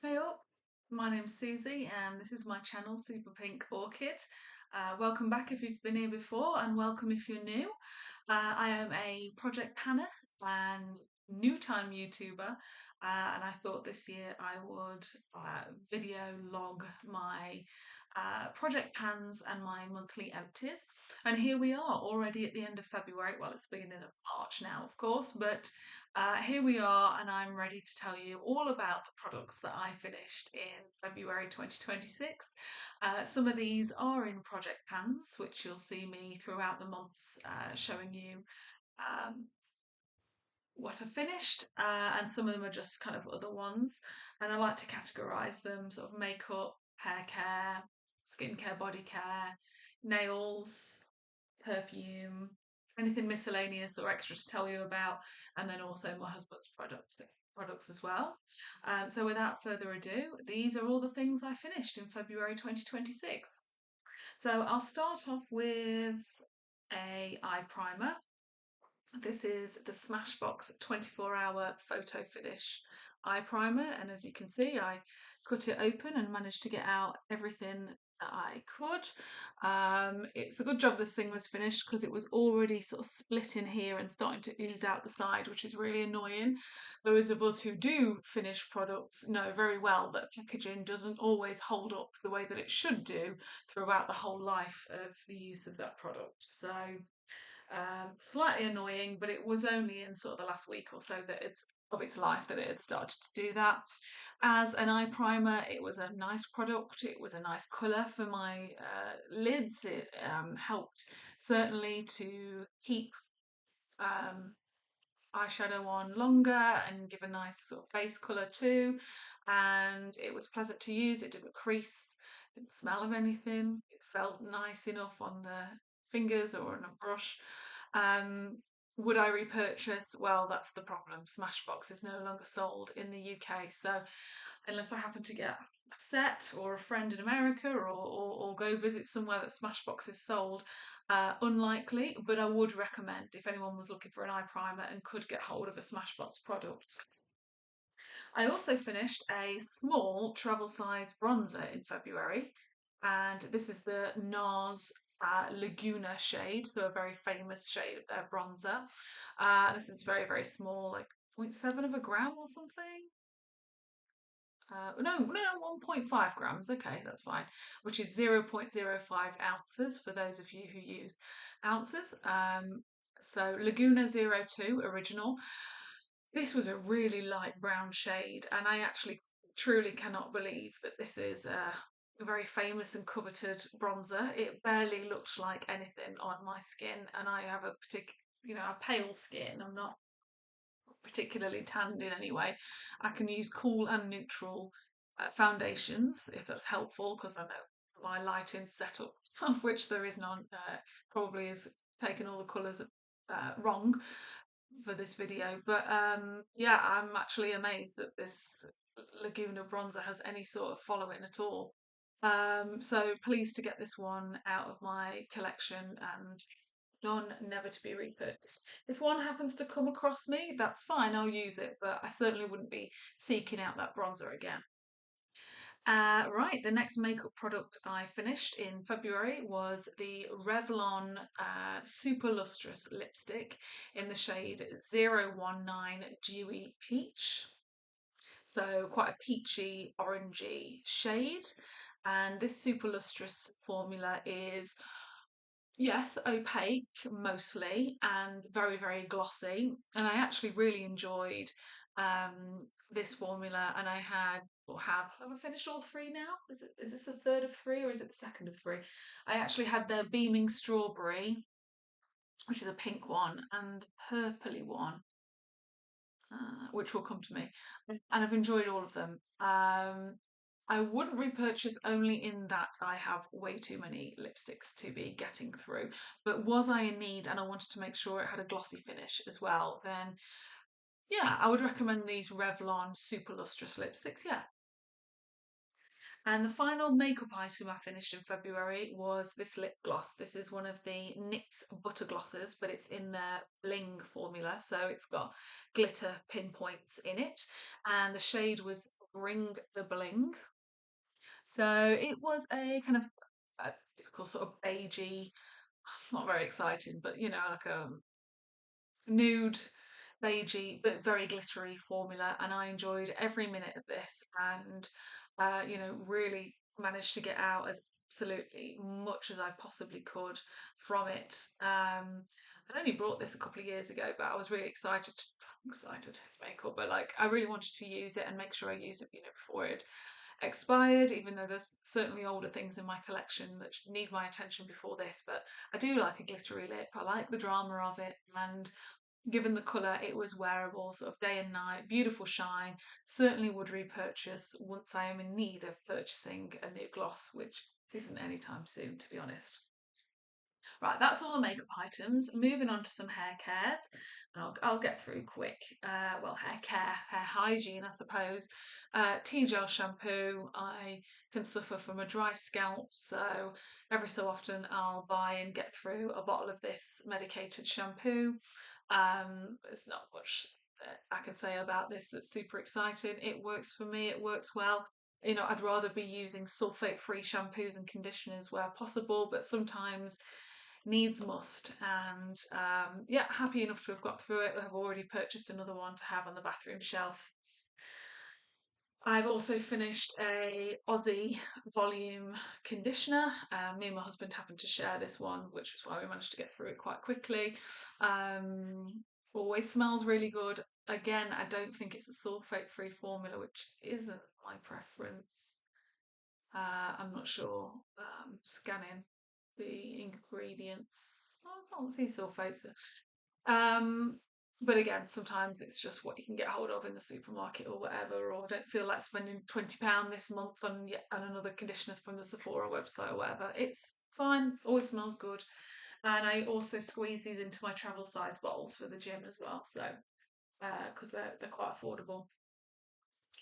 Hey up, my name's Susie and this is my channel Super Pink Orchid. Welcome back if you've been here before and welcome if you're new. I am a project panner and new time YouTuber, and I thought this year I would video log my project pans and my monthly empties. And here we are already at the end of February. Well, it's the beginning of March now, of course, but here we are, and I'm ready to tell you all about the products that I finished in February 2026. Some of these are in project pans, which you'll see me throughout the months showing you um, what I finished, and some of them are just kind of other ones. And I like to categorize them sort of makeup, hair care, skincare, body care, nails, perfume, anything miscellaneous or extra to tell you about, and then also my husband's products as well. So without further ado, these are all the things I finished in February 2026. So I'll start off with a eye primer. This is the Smashbox 24-hour photo finish eye primer, and as you can see, I cut it open and managed to get out everything that I could. It's a good job this thing was finished because it was already sort of split in here and starting to ooze out the side, which is really annoying. Those of us who do finish products know very well that packaging doesn't always hold up the way that it should do throughout the whole life of the use of that product. So slightly annoying, but it was only in sort of the last week or so that it's of its life that it had started to do that. As an eye primer, it was a nice product. It was a nice colour for my lids. It helped certainly to keep um, eyeshadow on longer and give a nice sort of face colour too. And it was pleasant to use. It didn't crease, didn't smell of anything. It felt nice enough on the fingers or on a brush. Um, would I repurchase? Well, that's the problem. Smashbox is no longer sold in the UK, so unless I happen to get a set or a friend in America or go visit somewhere that Smashbox is sold, unlikely, but I would recommend if anyone was looking for an eye primer and could get hold of a Smashbox product. I also finished a small travel size bronzer in February, and this is the NARS Laguna shade, so a very famous shade of their bronzer. This is very, very small, like zero point 0.7 of a gram or something. No, 1.5 grams. Okay, that's fine. Which is 0.05 ounces for those of you who use ounces. So Laguna 02 original. This was a really light brown shade, and I actually truly cannot believe that this is a very famous and coveted bronzer. It barely looked like anything on my skin, and I have a a pale skin. I'm not particularly tanned in any way. I can use cool and neutral foundations if that's helpful because I know my lighting setup, of which there is none, probably is taking all the colours wrong for this video. But yeah, I'm actually amazed that this Laguna bronzer has any sort of following at all. So pleased to get this one out of my collection and none never to be repurchased. If one happens to come across me, that's fine, I'll use it, but I certainly wouldn't be seeking out that bronzer again. Right, the next makeup product I finished in February was the Revlon Super Lustrous Lipstick in the shade 019 Dewy Peach. So quite a peachy, orangey shade. And this super lustrous formula is, yes, opaque mostly and very, very glossy. And I actually really enjoyed this formula. And I had, or have I finished all three now? Is this the third of three or is it the second of three? I actually had the Beaming Strawberry, which is a pink one, and the purpley one, which will come to me. And I've enjoyed all of them. I wouldn't repurchase only in that I have way too many lipsticks to be getting through. But was I in need and I wanted to make sure it had a glossy finish as well, then yeah, I would recommend these Revlon Super Lustrous lipsticks. Yeah. And the final makeup item I finished in February was this lip gloss. This is one of the NYX butter glosses, but it's in their bling formula, so it's got glitter pinpoints in it. And the shade was Bring the Bling. So it was a kind of a typical sort of beigey, it's not very exciting, but like a nude, beigey, but very glittery formula. And I enjoyed every minute of this and, really managed to get out as absolutely much as I possibly could from it. I only brought this a couple of years ago, but I was really excited, it's makeup, but like I really wanted to use it and make sure I used it, before it expired, even though there's certainly older things in my collection that need my attention before this. But I do like a glittery lip. I like the drama of it, and given the colour, it was wearable sort of day and night, beautiful shine. Certainly would repurchase once I am in need of purchasing a new gloss, which isn't anytime soon, to be honest. Right, that's all the makeup items. Moving on to some hair cares. I'll get through quick. Well, hair care, hair hygiene, I suppose. Tea gel shampoo. I can suffer from a dry scalp, so every so often I'll buy and get through a bottle of this medicated shampoo. There's not much that I can say about this that's super exciting. It works for me, it works well. I'd rather be using sulfate-free shampoos and conditioners where possible, but sometimes needs must. And yeah, happy enough to have got through it. I've already purchased another one to have on the bathroom shelf. I've also finished a Aussie volume conditioner. Me and my husband happened to share this one, which is why we managed to get through it quite quickly. Always smells really good. Again, I don't think it's a sulfate-free formula, which isn't my preference. I'm not sure. Scanning the ingredients. I can't see sulfates. Um, but again, sometimes it's just what you can get hold of in the supermarket or whatever, or don't feel like spending £20 this month on yet on another conditioner from the Sephora website or whatever. It's fine, always smells good. And I also squeeze these into my travel size bottles for the gym as well, so because they're quite affordable.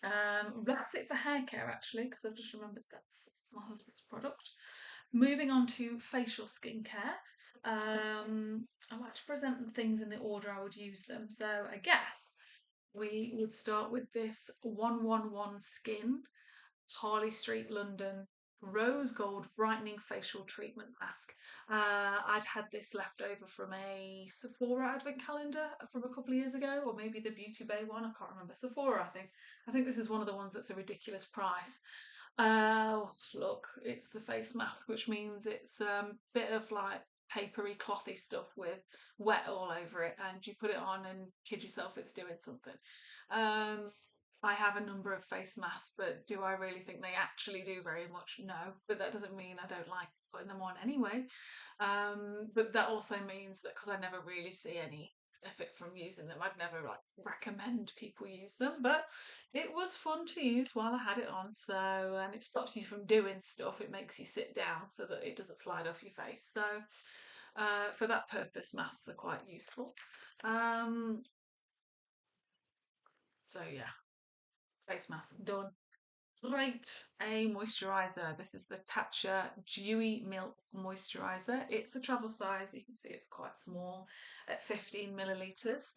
That's it for hair care actually, because I've just remembered that's my husband's product. Moving on to facial skincare. I like to present things in the order I would use them. So I guess we would start with this 111 Skin Harley Street, London rose gold brightening facial treatment mask. I'd had this left over from a Sephora advent calendar from a couple of years ago, or maybe the Beauty Bay one. I can't remember. Sephora, I think. I think this is one of the ones that's a ridiculous price. Look, it's the face mask, which means it's a bit of like papery, clothy stuff with wet all over it, and you put it on and kid yourself it's doing something. Um, I have a number of face masks, but do I really think they actually do very much? No, but that doesn't mean I don't like putting them on anyway. But that also means that because I never really see any benefit from using them, I'd never like recommend people use them. But it was fun to use while I had it on. So, and it stops you from doing stuff. It makes you sit down so that it doesn't slide off your face. So, for that purpose, masks are quite useful. Um, so yeah, face mask done. Right, a moisturiser. This is the Tatcha Dewy Milk Moisturiser. It's a travel size. You can see it's quite small at 15 millilitres.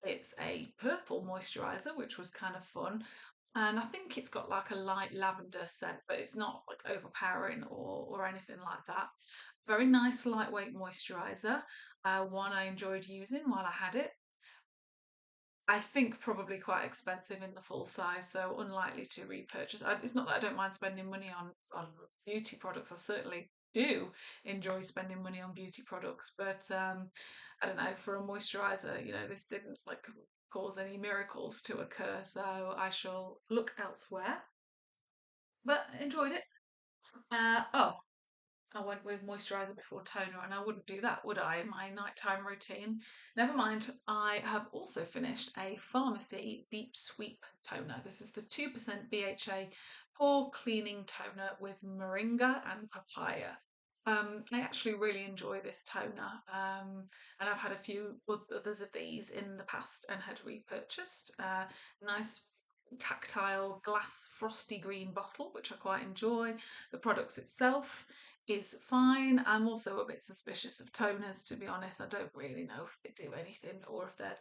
It's a purple moisturiser, which was kind of fun. And I think it's got like a light lavender scent, but it's not like overpowering or anything like that. Very nice lightweight moisturiser. One I enjoyed using while I had it. I think probably quite expensive in the full size, so unlikely to repurchase. It's not that I don't mind spending money on beauty products. I certainly do enjoy spending money on beauty products, but I don't know, for a moisturizer, this didn't like cause any miracles to occur, so I shall look elsewhere. But enjoyed it. Oh, I went with moisturiser before toner, and I wouldn't do that, would I, in my nighttime routine? Never mind, I have also finished a Pharmacy Deep Sweep toner. This is the 2% BHA pore cleaning toner with moringa and papaya. I actually really enjoy this toner, and I've had a few others of these in the past and had repurchased. Nice tactile glass frosty green bottle, which I quite enjoy. The products itself is fine. I'm also a bit suspicious of toners, to be honest. I don't really know if they do anything or if they're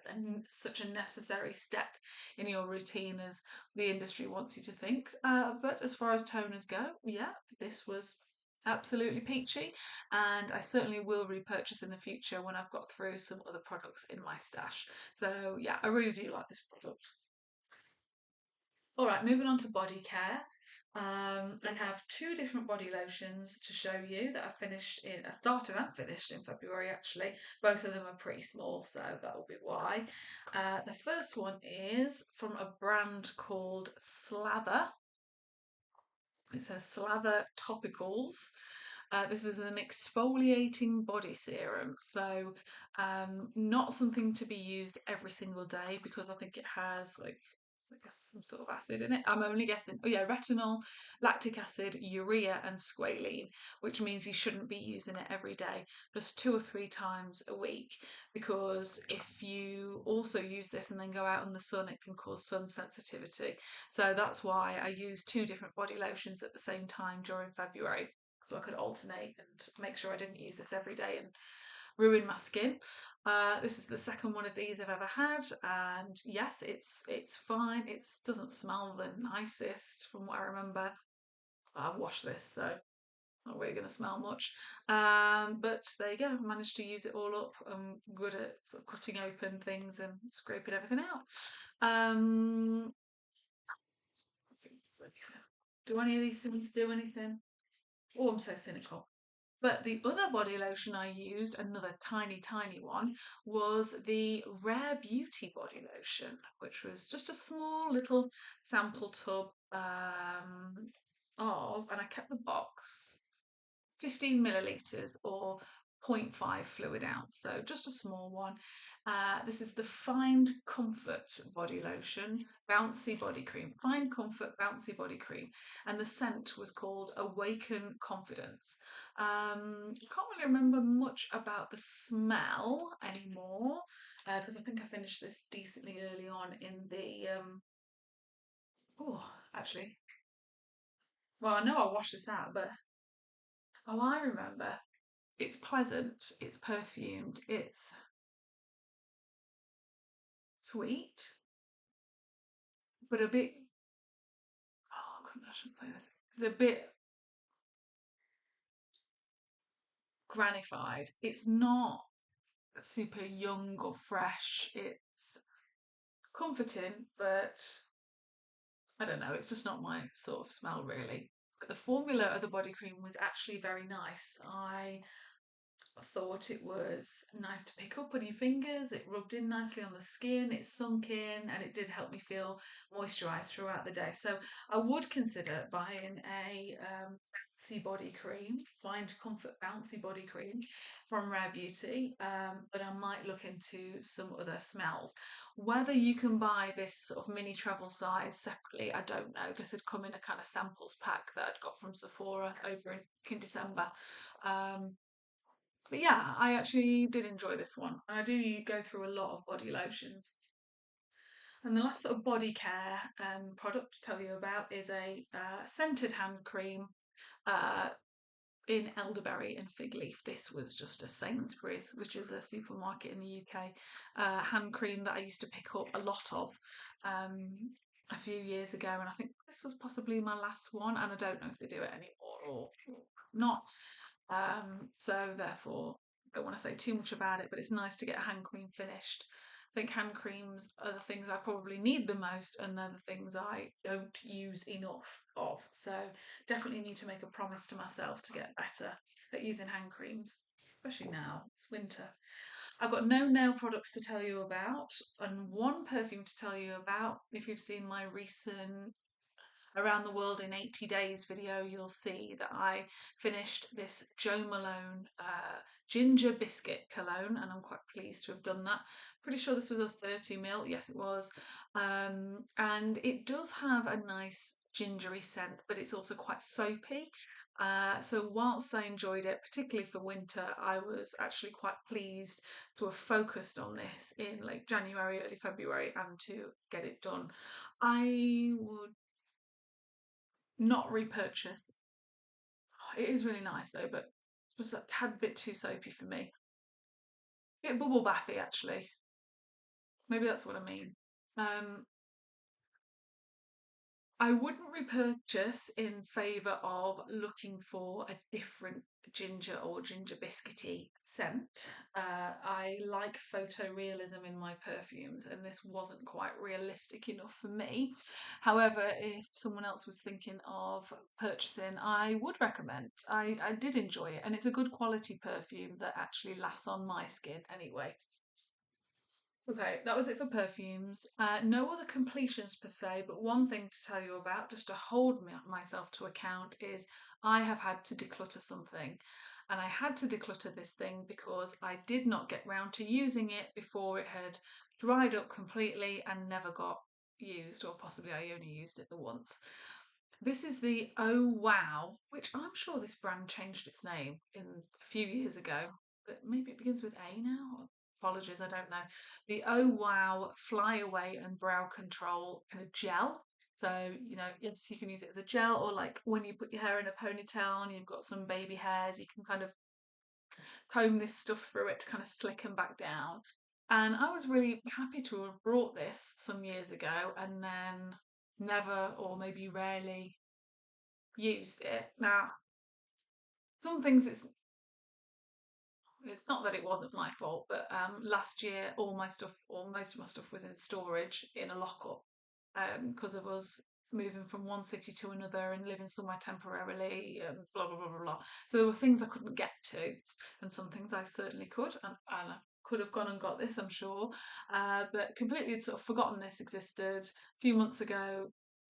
such a necessary step in your routine as the industry wants you to think. But as far as toners go, yeah, this was absolutely peachy, and I certainly will repurchase in the future when I've got through some other products in my stash. So yeah, I really do like this product. All right, moving on to body care. I have two different body lotions to show you that I started and finished in February actually. Both of them are pretty small, so that will be why. The first one is from a brand called Slather. It says Slather Topicals. This is an exfoliating body serum, so not something to be used every single day because I think it has like I guess some sort of acid in it. I'm only guessing. Oh yeah, retinol, lactic acid, urea, and squalene, which means you shouldn't be using it every day, just 2 or 3 times a week. Because if you also use this and then go out in the sun, it can cause sun sensitivity. So that's why I use two different body lotions at the same time during February so I could alternate and make sure I didn't use this every day and ruin my skin. This is the second one of these I've ever had, and yes, it's fine. It doesn't smell the nicest from what I remember. I've washed this, so not really going to smell much. But there you go. I managed to use it all up. I'm good at sort of cutting open things and scraping everything out. Do any of these things do anything? Oh, I'm so cynical. But the other body lotion I used, another tiny, tiny one, was the Rare Beauty body lotion, which was just a small little sample tub of, and I kept the box 15 millilitres or zero point 0.5 fluid ounce, so just a small one. This is the Find Comfort body lotion, bouncy body cream. Find Comfort bouncy body cream, and the scent was called Awaken Confidence. I can't really remember much about the smell anymore because I think I finished this decently early on in the. Oh, actually, well, I know I washed this out, but oh, I remember. It's pleasant, it's perfumed, it's sweet, but a bit. Oh, I shouldn't say this. It's a bit granified. It's not super young or fresh. It's comforting, but I don't know. It's just not my sort of smell, really. But the formula of the body cream was actually very nice. I thought it was nice to pick up on your fingers. It rubbed in nicely on the skin, it sunk in, and it did help me feel moisturised throughout the day. So I would consider buying a bouncy body cream, Find Comfort bouncy body cream from Rare Beauty, but I might look into some other smells. Whether you can buy this sort of mini travel size separately, I don't know. This had come in a kind of samples pack that I'd got from Sephora over in December. Um, but yeah, I actually did enjoy this one. And I do go through a lot of body lotions. And the last sort of body care product to tell you about is a scented hand cream uh, in elderberry and fig leaf. This was just a Sainsbury's, which is a supermarket in the UK, hand cream that I used to pick up a lot of um, a few years ago. And I think this was possibly my last one. And I don't know if they do it anymore or not. So therefore, I don't want to say too much about it, but it's nice to get a hand cream finished. I think hand creams are the things I probably need the most, and they're the things I don't use enough of. So definitely need to make a promise to myself to get better at using hand creams, especially now it's winter. I've got no nail products to tell you about, and one perfume to tell you about. If you've seen my recent Around the World in 80 Days video, you'll see that I finished this Jo Malone ginger biscuit cologne, and I'm quite pleased to have done that. Pretty sure this was a 30 ml, yes, it was. And it does have a nice gingery scent, but it's also quite soapy. So whilst I enjoyed it, particularly for winter, I was actually quite pleased to have focused on this in late January, early February, and to get it done. I would not repurchase. It is really nice though, but just a tad bit too soapy for me. Bit bubble bathy actually. Maybe that's what I mean. Um, I wouldn't repurchase in favour of looking for a different ginger or ginger biscuity scent. I like photorealism in my perfumes, and this wasn't quite realistic enough for me. However, if someone else was thinking of purchasing, I would recommend. I did enjoy it, and it's a good quality perfume that actually lasts on my skin anyway. Okay, that was it for perfumes. No other completions per se, but one thing to tell you about, just to hold myself to account, is I have had to declutter something. And I had to declutter this thing because I did not get round to using it before it had dried up completely and never got used, or possibly I only used it the once. This is the Oh Wow, which I'm sure this brand changed its name in a few years ago, but maybe it begins with A now. Apologies, I don't know. The Oh Wow Fly Away and Brow Control kind of gel. So, yes, you can use it as a gel, or like when you put your hair in a ponytail and you've got some baby hairs, you can kind of comb this stuff through it to kind of slicken back down. And I was really happy to have brought this some years ago and then never or maybe rarely used it. Now, some things it's not that it wasn't my fault, but last year all my stuff or most of my stuff was in storage in a lockup because of us moving from one city to another and living somewhere temporarily and blah blah blah blah blah. So there were things I couldn't get to, and some things I certainly could, and I could have gone and got this, I'm sure, but completely had sort of forgotten this existed. A few months ago,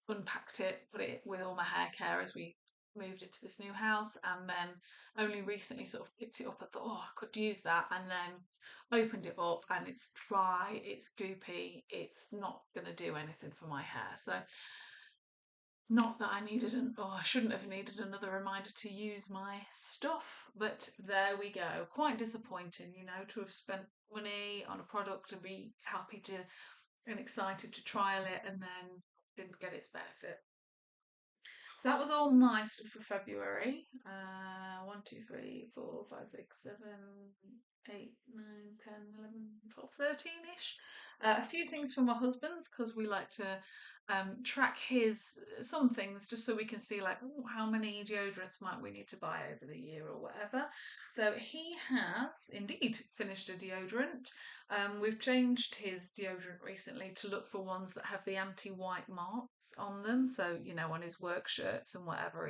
unpacked it, put it with all my hair care as we moved into this new house, and then only recently sort of picked it up. I thought, oh, I could use that, and then opened it up, and it's dry, it's goopy, it's not going to do anything for my hair. So, not that I needed or I shouldn't have needed another reminder to use my stuff, but there we go. Quite disappointing, to have spent money on a product and be happy to and excited to trial it, and then didn't get its benefit. So that was all my stuff for February. 1, 2, 3, 4, 5, 6, 7, 8, 9, 10, 11, 12, 13-ish. A few things for my husband's because we like to track his some things just so we can see like ooh, how many deodorants might we need to buy over the year or whatever. So he has indeed finished a deodorant. We've changed his deodorant recently to look for ones that have the anti-white marks on them. So, on his work shirts and whatever,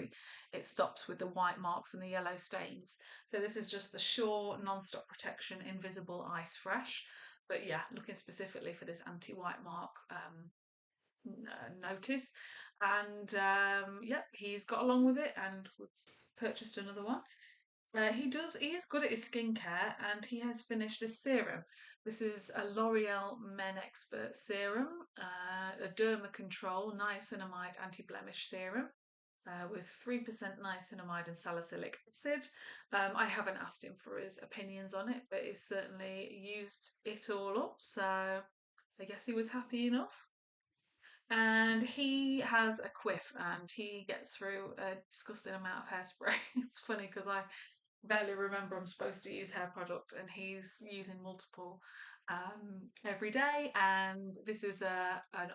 it stops with the white marks and the yellow stains. So this is just the Sure Non-Stop Protection Invisible Ice Fresh. But yeah, looking specifically for this anti-white mark notice. And yeah, he's got along with it and purchased another one. He is good at his skincare and he has finished this serum. This is a L'Oreal Men Expert Serum, a Derma Control Niacinamide Anti-Blemish Serum with 3% niacinamide and salicylic acid. I haven't asked him for his opinions on it, but he's certainly used it all up, so I guess he was happy enough. And he has a quiff and he gets through a disgusting amount of hairspray. It's funny because I barely remember I'm supposed to use hair product, and he's using multiple every day. And this is an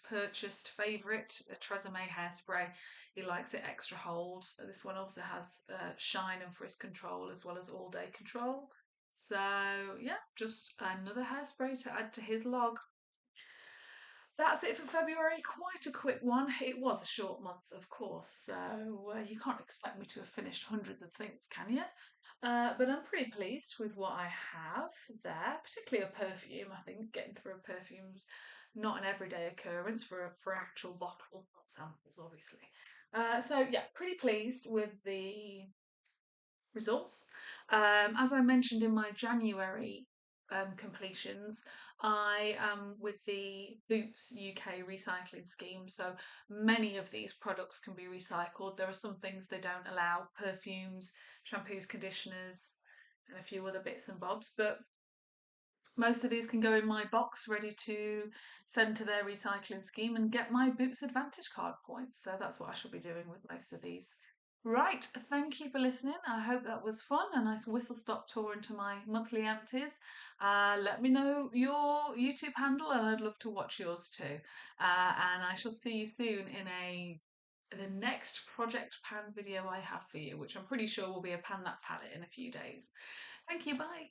purchased favourite, a Tresemme hairspray. He likes it extra hold. This one also has shine and frizz control as well as all day control. So yeah, just another hairspray to add to his log. That's it for February. Quite a quick one. It was a short month, of course, so you can't expect me to have finished hundreds of things, can you? But I'm pretty pleased with what I have there, particularly a perfume. I think getting through a perfume's not an everyday occurrence for actual bottle, not samples, obviously. So yeah, pretty pleased with the results. As I mentioned in my January completions, I am with the Boots UK recycling scheme. So many of these products can be recycled. There are some things they don't allow: perfumes, shampoos, conditioners, and a few other bits and bobs. But most of these can go in my box ready to send to their recycling scheme and get my Boots Advantage card points. So that's what I shall be doing with most of these. Right, thank you for listening. I hope that was fun. A nice whistle stop tour into my monthly empties. Let me know your YouTube handle, and I'd love to watch yours too. And I shall see you soon in the next project pan video I have for you, which I'm pretty sure will be a pan that palette in a few days. Thank you. Bye.